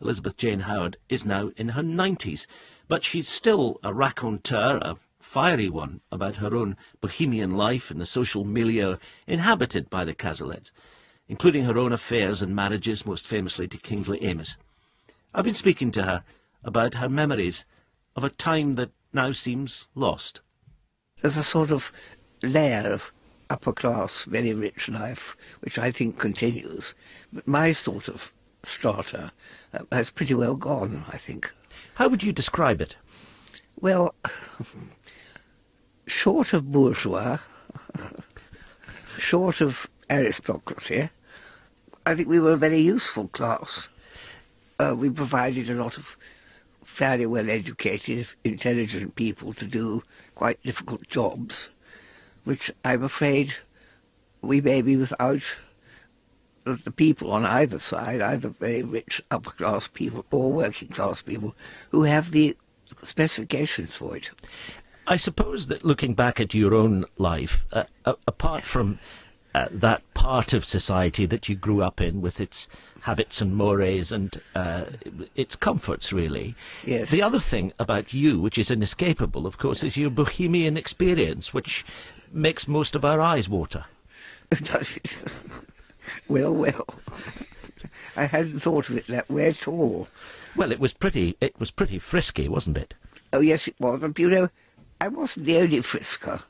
Elizabeth Jane Howard is now in her 90s, but she's still a raconteur, a fiery one, about her own bohemian life in the social milieu inhabited by the Casalets, including her own affairs and marriages, most famously to Kingsley Amis. I've been speaking to her about her memories of a time that now seems lost. There's a sort of layer of upper-class, very rich life, which I think continues. But my sort of strata has pretty well gone, I think. How would you describe it? Well, short of bourgeois, short of aristocracy, I think we were a very useful class. We provided a lot of fairly well-educated, intelligent people to do quite difficult jobs, which I'm afraid we may be without the people on either side, either very rich upper-class people or working-class people, who have the specifications for it. I suppose that looking back at your own life, apart from that part of society that you grew up in with its habits and mores and its comforts, really. Yes. The other thing about you, which is inescapable, of course, is your bohemian experience, which makes most of our eyes water. Does it? Well. I hadn't thought of it that way at all. Well, it was pretty frisky, wasn't it? Oh, yes, it was. But, you know, I wasn't the only frisker.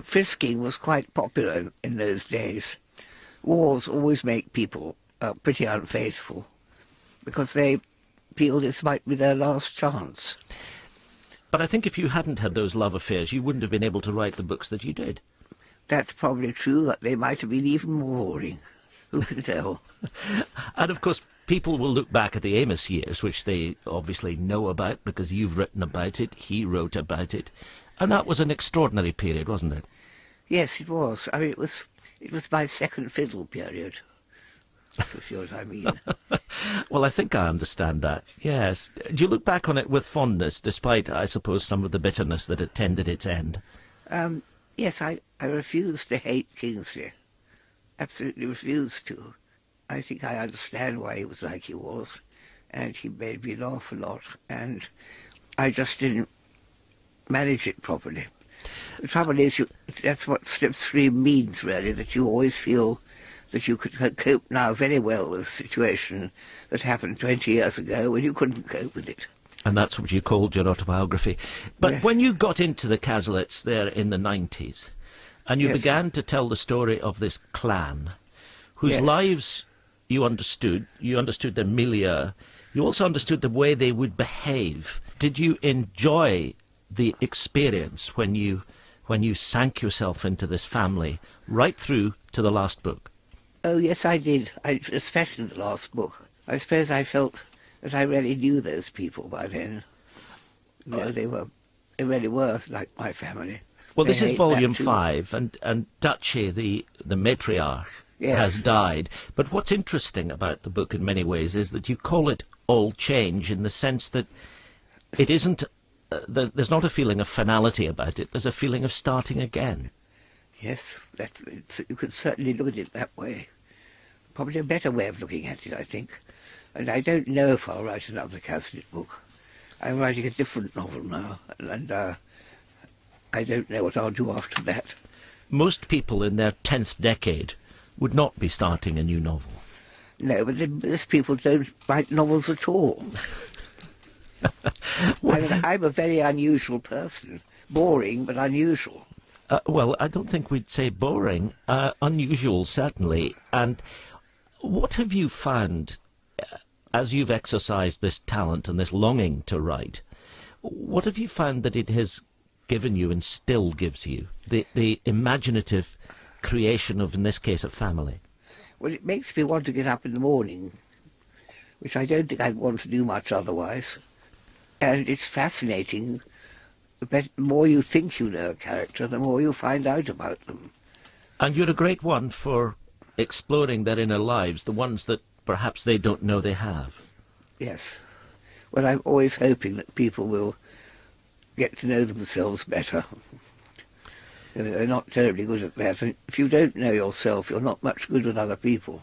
Frisking was quite popular in those days. Wars always make people pretty unfaithful because they feel this might be their last chance. But I think if you hadn't had those love affairs, you wouldn't have been able to write the books that you did. That's probably true, that they might have been even more boring. Who can tell? And, of course, people will look back at the Amis years, which they obviously know about because you've written about it, he wrote about it. And that was an extraordinary period, wasn't it? Yes, it was. I mean, it was my second fiddle period, if you know what I mean. Well, I think I understand that, yes. Do you look back on it with fondness, despite, I suppose, some of the bitterness that attended its end? Yes, I refused to hate Kingsley. Absolutely refused to. I think I understand why he was like he was, and he made me laugh a lot, and I just didn't manage it properly. The trouble is, that's what slipstream means, really, that you always feel that you could cope now very well with a situation that happened 20 years ago when you couldn't cope with it. And that's what you called your autobiography. But Yes. when you got into the Casalets there in the 90s, and you Yes. began to tell the story of this clan, whose Yes. lives you understood their milieu, you also understood the way they would behave. Did you enjoy the experience when you sank yourself into this family right through to the last book? Oh, yes, I did, especially the last book. I suppose I felt that I really knew those people by then. You know, they really were like my family. Well, They this is hate volume that too. 5, and Duchy, the matriarch, Yes. has died. But what's interesting about the book in many ways is that you call it All Change in the sense that it isn't, there's not a feeling of finality about it, there's a feeling of starting again. Yes, you could certainly look at it that way. Probably a better way of looking at it, I think. And I don't know if I'll write another Casalet book. I'm writing a different novel now, and I don't know what I'll do after that. Most people in their 10th decade would not be starting a new novel. No, but most people don't write novels at all. I mean, I'm a very unusual person. Boring, but unusual. Well, I don't think we'd say boring. Unusual, certainly. And what have you found, as you've exercised this talent and this longing to write, what have you found that it has given you and still gives you? The imaginative creation of, in this case, a family. Well, it makes me want to get up in the morning, which I don't think I'd want to do much otherwise. And it's fascinating. The more you think you know a character, the more you find out about them. And you're a great one for exploring their inner lives, the ones that perhaps they don't know they have. Yes. Well, I'm always hoping that people will get to know themselves better. They're not terribly good at that. And if you don't know yourself, you're not much good with other people.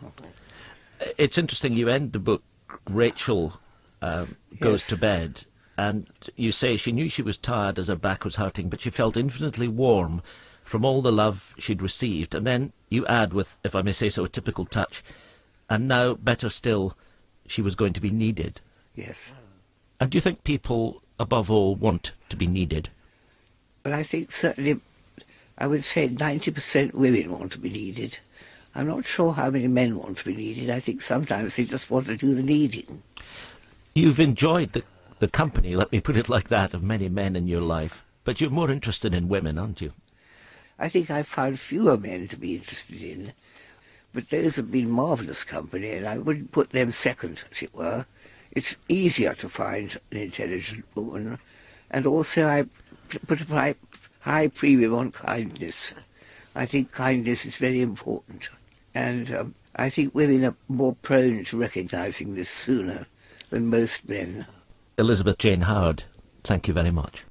It's interesting, you end the book Rachel goes Yes. to bed, and you say she knew she was tired as her back was hurting, but she felt infinitely warm from all the love she'd received. And then you add, with, if I may say so, a typical touch, and now, better still, she was going to be needed. Yes. And do you think people, above all, want to be needed? But I think certainly, I would say 90% women want to be needed. I'm not sure how many men want to be needed. I think sometimes they just want to do the needing. You've enjoyed the company, let me put it like that, of many men in your life, but you're more interested in women, aren't you? I think I've found fewer men to be interested in, but those have been marvellous company, and I wouldn't put them second, as it were. It's easier to find an intelligent woman, and also I put a high premium on kindness. I think kindness is very important, and I think women are more prone to recognising this sooner than most men. Elizabeth Jane Howard, thank you very much.